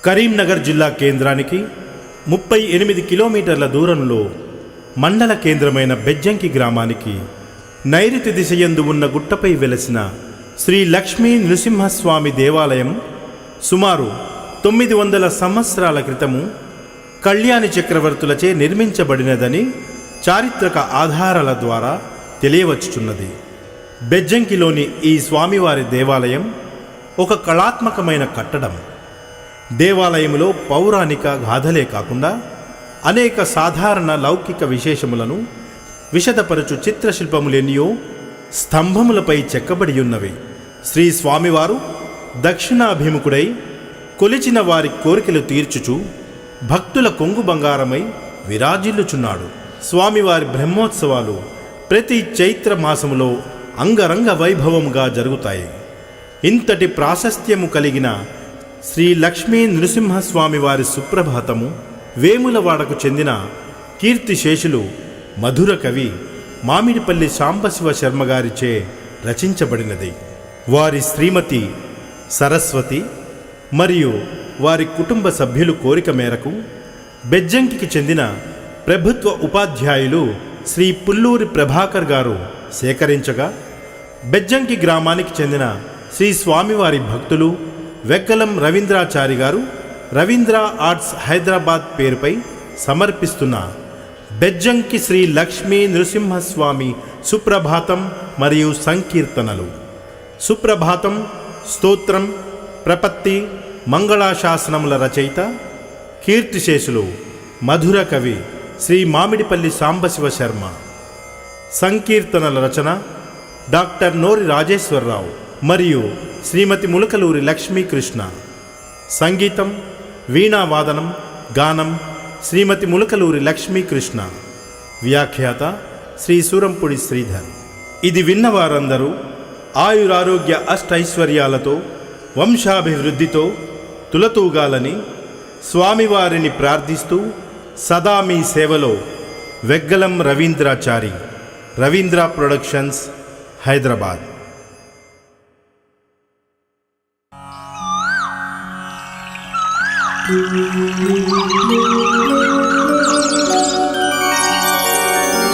కరీంనగర్ జిల్లా కేంద్రానికి 38 కిలోమీటర్ల దూరంలో మండల కేంద్రమైన బెజ్జంకి గ్రామానికి నైరుతి దిశయందు ఉన్న గుట్టపై వెలసిన శ్రీ లక్ష్మీ నృసింహస్వామి దేవాలయం సుమారు 900 సంవత్సరాల క్రితము కళ్యాణి చక్రవర్తులచే నిర్మించబడినదని చారిత్రక ఆధారాల ద్వారా తెలియవచ్చుచున్నది. బెజ్జంకిలోని ఈ స్వామివారి దేవాలయం ఒక కళాత్మకమైన కట్టడం. దేవాలయములో పౌరాణిక గాథలే కాకుండా అనేక సాధారణ లౌకిక విశేషములను విశదపరచు చిత్రశిల్పములెన్నో స్తంభములపై చెక్కబడి ఉన్నవి. శ్రీ స్వామివారు దక్షిణాభిముఖుడై కొలిచిన వారి కోరికలు తీర్చుచు భక్తుల కొంగు బంగారమై విరాజిల్లుచున్నాడు. స్వామివారి బ్రహ్మోత్సవాలు ప్రతి చైత్ర మాసములో అంగరంగ వైభవముగా జరుగుతాయి. ఇంతటి ప్రాశస్త్యము కలిగిన శ్రీ లక్ష్మీ నృసింహస్వామి వారి సుప్రభాతము వేములవాడకు చెందిన కీర్తిశేషులు మధుర కవి మామిడిపల్లి సాంబశివ శర్మ గారిచే రచించబడినది. వారి శ్రీమతి సరస్వతి మరియు వారి కుటుంబ సభ్యులు కోరిక మేరకు బెజ్జంకికి చెందిన ప్రభుత్వ ఉపాధ్యాయులు శ్రీ పుల్లూరి ప్రభాకర్ గారు సేకరించగా, బెజ్జంకి గ్రామానికి చెందిన శ్రీ స్వామివారి భక్తులు వెగ్గలం రవీంద్రాచారి గారు రవీంద్ర ఆర్ట్స్ హైదరాబాద్ పేరుపై సమర్పిస్తున్న బెజ్జంకి శ్రీ లక్ష్మీ నృసింహస్వామి సుప్రభాతం మరియు సంకీర్తనలు. సుప్రభాతం స్తోత్రం, ప్రపత్తి, మంగళాశాసనముల రచయిత కీర్తిశేషులు మధుర కవి శ్రీ మామిడిపల్లి సాంబశివ శర్మ. సంకీర్తనల రచన డాక్టర్ నోరి రాజేశ్వరరావు మరియు శ్రీమతి ములకలూరి లక్ష్మీకృష్ణ. సంగీతం, వీణావాదనం, గానం శ్రీమతి ములకలూరి లక్ష్మీకృష్ణ. వ్యాఖ్యాత శ్రీ సూరంపుడి శ్రీధర్. ఇది విన్నవారందరూ ఆయురారోగ్య అష్టైశ్వర్యాలతో వంశాభివృద్ధితో తులతూగాలని స్వామివారిని ప్రార్థిస్తూ సదా మీ సేవలో వెగ్గలం రవీంద్రాచారి, రవీంద్ర ప్రొడక్షన్స్, హైదరాబాద్.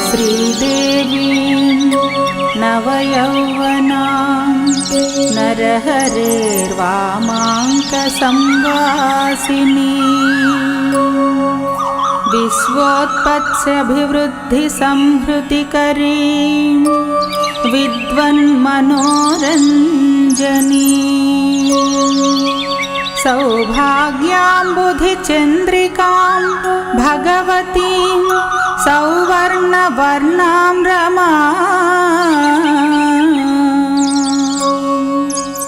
శ్రీదేవి నవయౌవనాం నరహరేర్వామాంక సంవాసిని విశ్వోత్పత్స్యభివృద్ధి సంహృతికరీ విద్వన్మనోరంజనీ సౌభాగ్యాం బుధిచంద్రికాం భగవతీం సౌవర్ణవర్ణాం రమా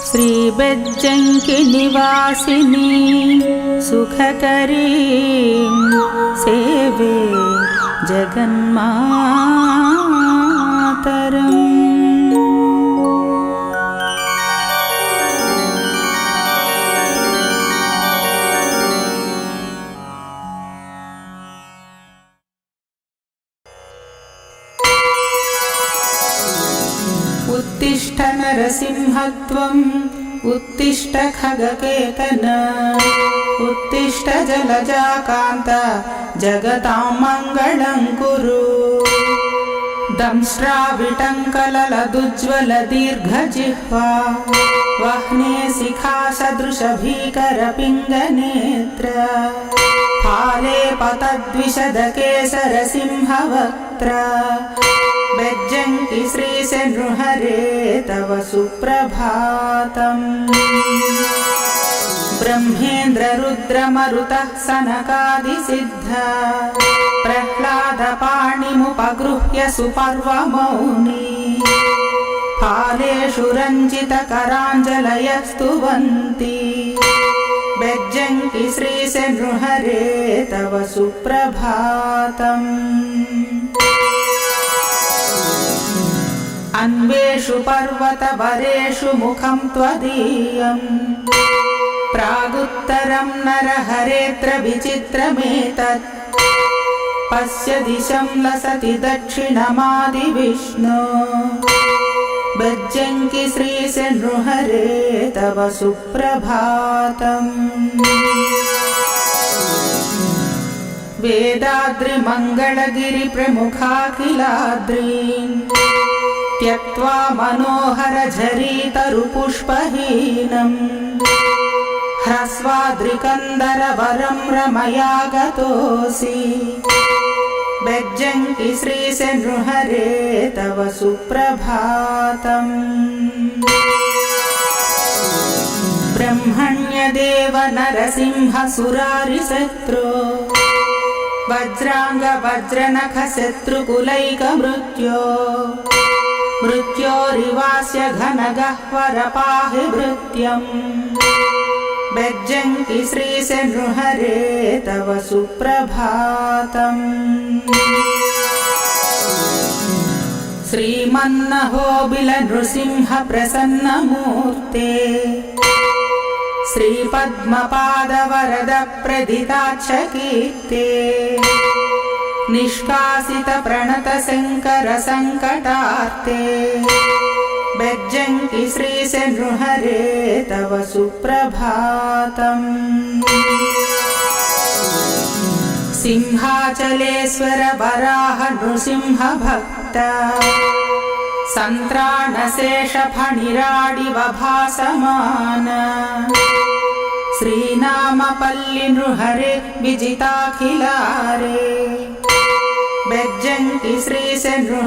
శ్రీబెజ్జంకి నివాసిని సుఖకరీం సేవే జగన్మాతరం. उत्तिष्ठ नरसिंहत्वं उत्तिष्ठ खगकेतन उत्तिष्ठ जलजाकान्त जगतां मङ्गलं कुरु दंष्ट्राविटङ्कललदुज्ज्वल दीर्घजिह्वा वह्ने शिखा सदृश भीकर पिङ्गनेत्र फाले पतद्विशद केसर सिंहवक्त्र బెజ్జంకి శ్రీ నృహరే తవ సుప్రభాతం. బ్రహ్మేంద్ర రుద్ర మరుతః సనకాది సిద్ధ ప్రహ్లాద పాణిముపగృహ్య సుపర్వమౌని ఫాలేషు రంజిత కరాంజలయ స్తువంతి. బెజ్జంకి శ్రీ నృహరే తవ సుప్రభాతం. అన్వేషు పర్వతవరేషు ముఖం త్వదీయం ప్రాగుత్తరం నరహరేత్ర విచిత్రమేతత్ పశ్య దిశం లసతి దక్షిణమాది విష్ణు బెజ్జంకి శ్రీ నృహరే తవ సుప్రభాతం. वेदाद्रिमङ्गलगिरिप्रमुखाखिलाद्रीन् त्यक्त्वा मनोहरझरीतरुपुष्पहीनम् ह्रस्वाद्रिकन्दरवरं रमया गतोऽसि बेज्जङ्कि श्रीशनृहरे तव सुप्रभातम्। ब्रह्मण्यदेव नरसिंहसुरारिशत्रो वज्राङ्गवज्रनखशत्रुकुलैकमृत्यो मृत्योरिवास्य घनगह्वर पाहि भृत्यम् बेज्जङ्कि श्रीशनृहरे तव सुप्रभातम्। श्रीमन्नहोबिलनृसिंह प्रसन्नमूर्ते श्रीपद्मपादवरदप्रदिताच्छकीर्ते निष्कासितप्रणतशङ्करसङ्कटार्ते बेज्जङ्कि श्रीशनृहरे तव सुप्रभातम्। सिंहाचलेश्वर वराह नृसिंह भक्त सन्त्राणशेषफणिराडिव भासमान श्रीनामपल्लि नृहरे विजिताखिलारे बेज्जङ्कि श्रीशनृहरे